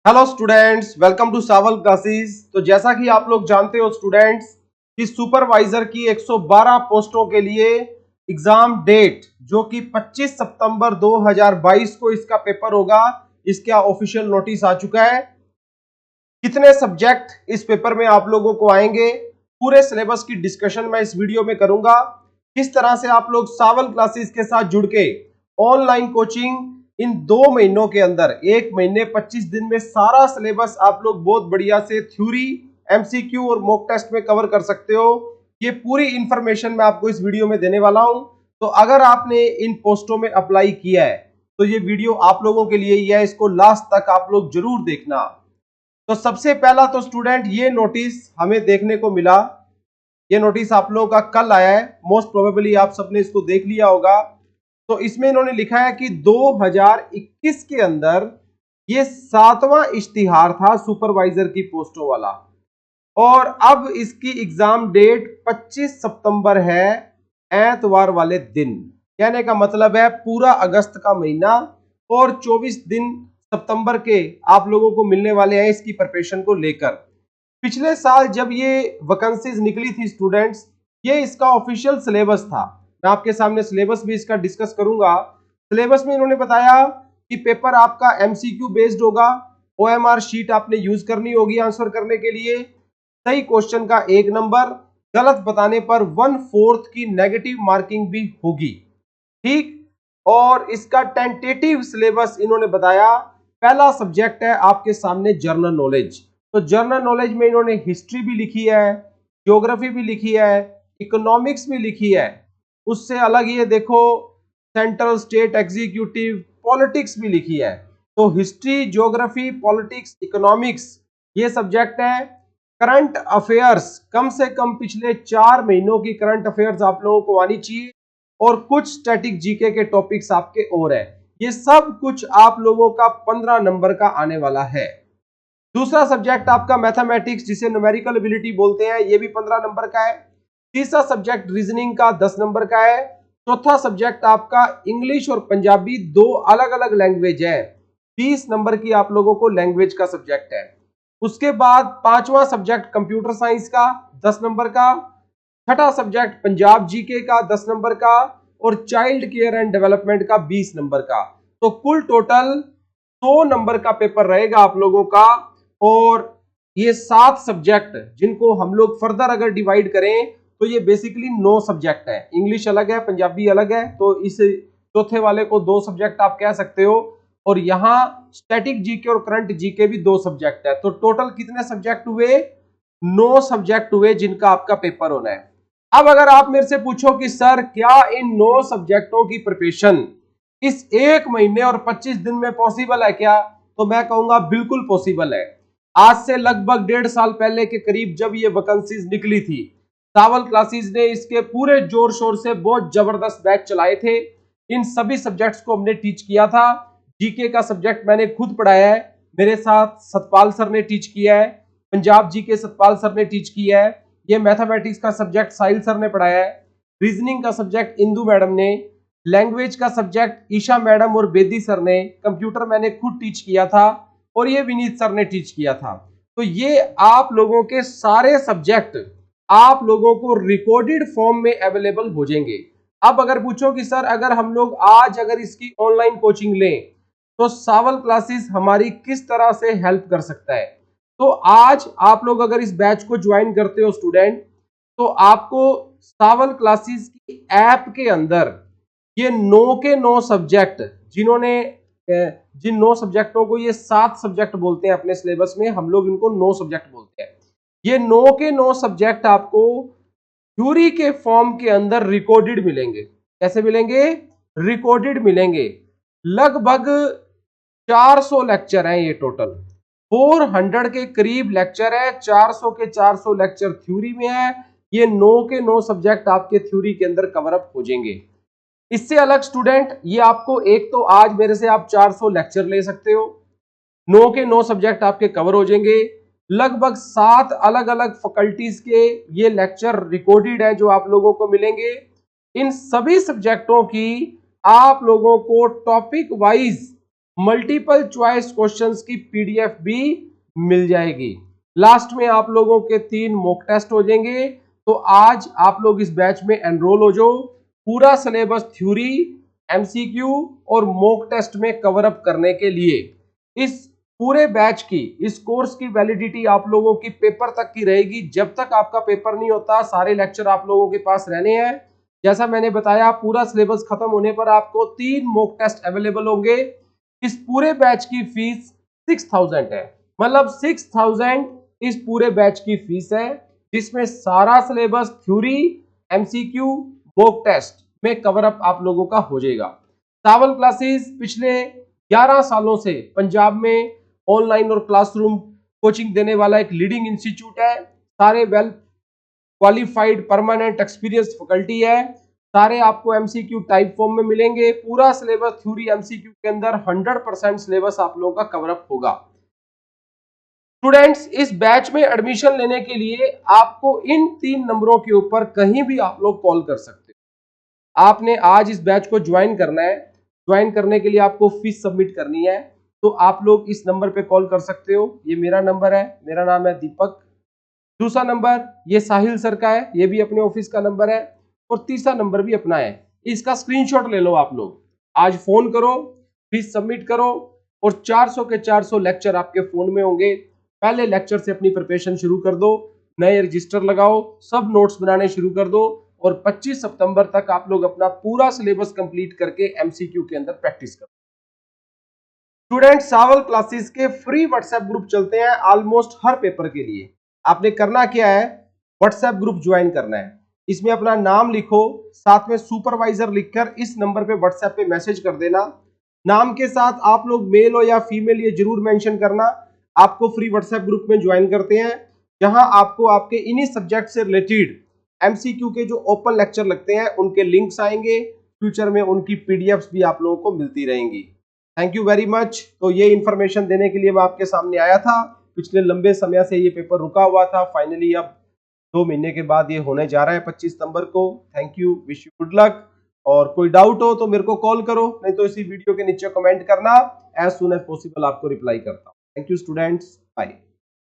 Hello students, welcome to Saval classes. तो जैसा कि आप लोग जानते हो स्टूडेंट्स कि सुपरवाइजर की 112 पोस्टों के लिए एग्जाम डेट जो कि 25 सितंबर 2022 को इसका पेपर होगा, इसका ऑफिशियल नोटिस आ चुका है। कितने सब्जेक्ट इस पेपर में आप लोगों को आएंगे, पूरे सिलेबस की डिस्कशन मैं इस वीडियो में करूंगा। किस तरह से आप लोग सावल क्लासेस के साथ जुड़ के ऑनलाइन कोचिंग इन 2 महीनों के अंदर 1 महीने 25 दिन में सारा सिलेबस आप लोग बहुत बढ़िया से थ्योरी, एमसीक्यू और मॉक टेस्ट में कवर कर सकते हो। ये पूरी इंफॉर्मेशन मैं आपको इस वीडियो में देने वाला हूं। तो अगर आपने इन पोस्टों में अप्लाई किया है तो ये वीडियो आप लोगों के लिए ही है, इसको लास्ट तक आप लोग जरूर देखना। तो सबसे पहला तो स्टूडेंट ये नोटिस हमें देखने को मिला। ये नोटिस आप लोगों का कल आया है, मोस्ट प्रोबेबली आप सबने इसको देख लिया होगा। तो इसमें इन्होंने लिखा है कि 2021 के अंदर ये 7वां इश्तिहार था सुपरवाइजर की पोस्टों वाला, और अब इसकी एग्जाम डेट 25 सितंबर है, एतवार वाले दिन। कहने का मतलब है पूरा अगस्त का महीना और 24 दिन सितंबर के आप लोगों को मिलने वाले हैं इसकी प्रिपरेशन को लेकर। पिछले साल जब ये वैकेंसीज निकली थी स्टूडेंट्स, ये इसका ऑफिशियल सिलेबस था। मैं आपके सामने सिलेबस भी इसका डिस्कस करूंगा। सिलेबस में इन्होंने बताया कि पेपर आपका एमसीक्यू बेस्ड होगा, ओएमआर शीट आपने यूज करनी होगी आंसर करने के लिए। सही क्वेश्चन का 1 नंबर, गलत बताने पर 1/4 की नेगेटिव मार्किंग भी होगी। ठीक। और इसका टेंटेटिव सिलेबस इन्होंने बताया, पहला सब्जेक्ट है आपके सामने जनरल नॉलेज। तो जनरल नॉलेज में इन्होंने हिस्ट्री भी लिखी है, ज्योग्राफी भी लिखी है, इकोनॉमिक्स भी लिखी है। उससे अलग ये देखो, सेंट्रल स्टेट एग्जीक्यूटिव पॉलिटिक्स भी लिखी है। तो हिस्ट्री, ज्योग्राफी, पॉलिटिक्स, इकोनॉमिक्स ये सब्जेक्ट है। करंट अफेयर्स, कम से कम पिछले 4 महीनों की करंट अफेयर्स आप लोगों को आनी चाहिए, और कुछ स्टैटिक जीके के टॉपिक्स आपके और है। ये सब कुछ आप लोगों का 15 नंबर का आने वाला है। दूसरा सब्जेक्ट आपका मैथमेटिक्स, जिसे न्यूमेरिकल एबिलिटी बोलते हैं, ये भी 15 नंबर का है। तीसरा सब्जेक्ट रीजनिंग का 10 नंबर का है। चौथा सब्जेक्ट आपका इंग्लिश और पंजाबी, दो अलग अलग लैंग्वेज है, 20 नंबर की आप लोगों को लैंग्वेज का सब्जेक्ट है। उसके बाद पांचवा सब्जेक्ट कंप्यूटर साइंस का 10 नंबर का। छठा सब्जेक्ट पंजाब जीके का 10 नंबर का, और चाइल्ड केयर एंड डेवलपमेंट का 20 नंबर का। तो कुल टोटल 100 नंबर का पेपर रहेगा आप लोगों का। और ये 7 सब्जेक्ट जिनको हम लोग फर्दर अगर डिवाइड करें तो ये बेसिकली 9 सब्जेक्ट है। इंग्लिश अलग है, पंजाबी अलग है, तो इस चौथे वाले को 2 सब्जेक्ट आप कह सकते हो। और यहाँ स्टैटिक जीके और करंट जीके भी 2 सब्जेक्ट है। तो टोटल कितने सब्जेक्ट हुए? 9 सब्जेक्ट हुए जिनका आपका पेपर होना है। अब अगर आप मेरे से पूछो कि सर क्या इन 9 सब्जेक्टों की प्रिपरेशन इस 1 महीने और 25 दिन में पॉसिबल है क्या? तो मैं कहूंगा बिल्कुल पॉसिबल है। आज से लगभग 1.5 साल पहले के करीब जब ये वैकेंसीज निकली थी, सावल क्लासेस ने इसके पूरे जोर शोर से बहुत जबरदस्त बैच चलाए थे। इन सभी सब्जेक्ट्स को हमने टीच किया था। जीके का सब्जेक्ट मैंने खुद पढ़ाया है, मेरे साथ सतपाल सर ने टीच किया है, पंजाब जीके सतपाल सर ने टीच किया है। ये मैथमेटिक्स का सब्जेक्ट साहिल सर ने पढ़ाया है। रीजनिंग का सब्जेक्ट इंदू मैडम ने, लैंग्वेज का सब्जेक्ट ईशा मैडम और बेदी सर ने, कंप्यूटर मैंने खुद टीच किया था, और ये विनीत सर ने टीच किया था। तो ये आप लोगों के सारे सब्जेक्ट आप लोगों को रिकॉर्डेड फॉर्म में अवेलेबल हो जाएंगे। अब अगर पूछो कि सर अगर हम लोग आज अगर इसकी ऑनलाइन कोचिंग लें तो सावल क्लासेस हमारी किस तरह से हेल्प कर सकता है? तो आज आप लोग अगर इस बैच को ज्वाइन करते हो स्टूडेंट, तो आपको सावल क्लासेस की ऐप के अंदर ये 9 के 9 सब्जेक्ट, जिन्होंने जिन 9 सब्जेक्टों को ये 7 सब्जेक्ट बोलते हैं अपने सिलेबस में, हम लोग इनको 9 सब्जेक्ट बोलते हैं। ये 9 के 9 सब्जेक्ट आपको थ्योरी के फॉर्म के अंदर रिकॉर्डेड मिलेंगे। कैसे मिलेंगे? रिकॉर्डेड मिलेंगे। लगभग 400 लेक्चर हैं ये टोटल, 400 के करीब लेक्चर है। 400 के 400 लेक्चर थ्योरी में है। ये 9 के 9 सब्जेक्ट आपके थ्योरी के अंदर कवर अप हो जाएंगे। इससे अलग स्टूडेंट, ये आपको एक तो आज मेरे से आप 400 लेक्चर ले सकते हो, 9 के 9 सब्जेक्ट आपके कवर हो जाएंगे। लगभग 7 अलग अलग फैकल्टीज के ये लेक्चर रिकॉर्डेड है जो आप लोगों को मिलेंगे। इन सभी सब्जेक्टों की आप लोगों को topic wise multiple choice questions की पीडीएफ भी मिल जाएगी। लास्ट में आप लोगों के 3 मॉक टेस्ट हो जाएंगे। तो आज आप लोग इस बैच में एनरोल हो जाओ। पूरा सिलेबस थ्योरी, एमसीक्यू और मॉक टेस्ट में कवर अप करने के लिए। इस पूरे बैच की, इस कोर्स की वैलिडिटी आप लोगों की पेपर तक की रहेगी। जब तक आपका पेपर नहीं होता सारे लेक्चर आप लोगों के पास रहने हैं। जैसा मैंने बताया, पूरा सिलेबस खत्म होने पर आपको 3 मॉक टेस्ट अवेलेबल होंगे। इस पूरे बैच की फीस 6000 है, मतलब 6000 इस पूरे बैच की फीस है, जिसमें सारा syllabus theory, MCQ, mock test में कवर अप आप लोगों का हो जाएगा। सावल क्लासेस पिछले 11 सालों से पंजाब में ऑनलाइन और क्लासरूम कोचिंग देने वाला एक लीडिंग इंस्टीट्यूट है। सारे well qualified permanent experience faculty है। सारे आपको एमसीक्यू टाइप फॉर्म में मिलेंगे। पूरा सिलेबस थ्योरी एमसीक्यू के अंदर 100% सिलेबस आप लोगों का कवर अप होगा। स्टूडेंट्स, इस बैच में एडमिशन लेने के लिए आपको इन 3 नंबरों के ऊपर कहीं भी आप लोग कॉल कर सकते हो। आपने आज इस बैच को ज्वाइन करना है। ज्वाइन करने के लिए आपको फीस सबमिट करनी है, तो आप लोग इस नंबर पे कॉल कर सकते हो। ये मेरा नंबर है, मेरा नाम है दीपक। दूसरा नंबर ये साहिल सर का है, ये भी अपने ऑफिस का नंबर है। और तीसरा नंबर भी अपना है, इसका स्क्रीनशॉट ले लो आप लोग। आज फोन करो, फीस सबमिट करो और 400 के 400 लेक्चर आपके फोन में होंगे। पहले लेक्चर से अपनी प्रिपरेशन शुरू कर दो, नए रजिस्टर लगाओ, सब नोट्स बनाने शुरू कर दो और 25 सितंबर तक आप लोग अपना पूरा सिलेबस कंप्लीट करके एमसीक्यू के अंदर प्रैक्टिस करो। स्टूडेंट, सावल क्लासेस के फ्री व्हाट्सएप ग्रुप चलते हैं ऑलमोस्ट हर पेपर के लिए। आपने करना क्या है, व्हाट्सएप ग्रुप ज्वाइन करना है। इसमें अपना नाम लिखो, साथ में सुपरवाइजर लिखकर इस नंबर पे व्हाट्सएप पे मैसेज कर देना। नाम के साथ आप लोग मेल हो या फीमेल ये जरूर मेंशन करना। आपको फ्री व्हाट्सएप ग्रुप में ज्वाइन करते हैं, जहां आपको आपके इन्हीं सब्जेक्ट से रिलेटेड एमसीक्यू के जो ओपन लेक्चर लगते हैं उनके लिंक्स आएंगे। फ्यूचर में उनकी पीडीएफ्स भी आप लोगों को मिलती रहेंगी। Thank you very much. तो ये इंफॉर्मेशन देने के लिए मैं आपके सामने आया था। पिछले लंबे समय से ये पेपर रुका हुआ था, फाइनली अब 2 महीने के बाद ये होने जा रहा है 25 सितंबर को। Thank you, wish you good luck. और कोई डाउट हो तो मेरे को कॉल करो, नहीं तो इसी वीडियो के नीचे कमेंट करना। एज सुन एज पॉसिबल आपको रिप्लाई करता हूँ। Thank you students, bye.